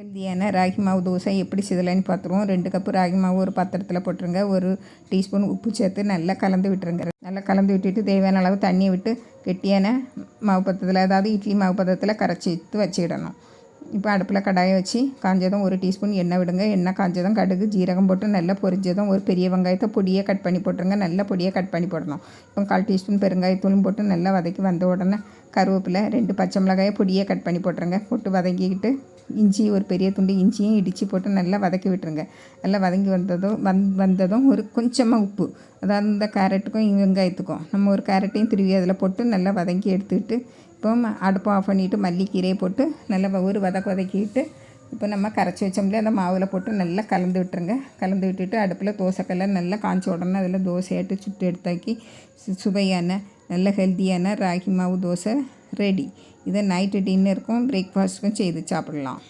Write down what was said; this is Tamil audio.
ஹெல்தியான ராகி மாவு தோசை எப்படி செய்யலான்னு பார்த்துருவோம். 2 கப்பு ராகி மாவு ஒரு பாத்திரத்தில் போட்டுருங்க. 1 டீஸ்பூன் உப்பு சேர்த்து நல்லா கலந்து விட்டுருங்க. நல்லா கலந்து விட்டுட்டு தேவையான அளவு தண்ணியை விட்டு கெட்டியான மாவு பதத்தில், அதாவது இட்லி மாவு பதத்தில் கரைச்சி எடுத்து வச்சுக்கிடணும். இப்போ அடுப்பில் கடாயை வச்சு காஞ்சதும் 1 டீஸ்பூன் எண்ணெய் விடுங்க. எண்ணெய் காஞ்சதும் கடுகு ஜீரகம் போட்டு நல்லா பொரிஞ்சதும் ஒரு பெரிய வெங்காயத்தை பொடியை கட் பண்ணி போட்டுருங்க. நல்லா பொடியை கட் பண்ணி போடணும். இப்போ 1/4 டீஸ்பூன் பெருங்காயத்தூளும் போட்டு நல்லா வதக்கி வந்த உடனே கருவேப்பிலை 2 பச்சை மிளகாயை பொடியை கட் பண்ணி போட்டுருங்க. போட்டு வதக்கிக்கிட்டு இஞ்சி ஒரு பெரிய துண்டு இஞ்சியும் இடித்து போட்டு நல்லா வதக்கி விட்டுருங்க. நல்லா வதங்கி வந்ததும் ஒரு கொஞ்சமாக உப்பு, அதாவது இந்த கேரட்டுக்கும் வெங்காயத்துக்கும் நம்ம ஒரு கேரட்டையும் திருவி அதில் போட்டு நல்லா வதக்கி எடுத்துக்கிட்டு இப்போ அடுப்பை ஆஃப் பண்ணிவிட்டு மல்லிக்கீரையை போட்டு நல்லா ஒரு வதக்கிட்டு இப்போ நம்ம கரைச்சி வச்சோம்ல அந்த மாவில் போட்டு நல்லா கலந்து விட்டுருங்க. கலந்து விட்டுட்டு அடுப்பில் தோசைக்கல்லை நல்லா காய்ச்சி உடனே அதில் தோசையாட்டு சுட்டு எடுத்தாக்கி சுவையான நல்ல ஹெல்த்தியான ராகி மாவு தோசை ரெடி. இதை நைட்டு டின்னருக்கும் பிரேக்ஃபாஸ்ட்டுக்கும் செய்து சாப்பிடலாம்.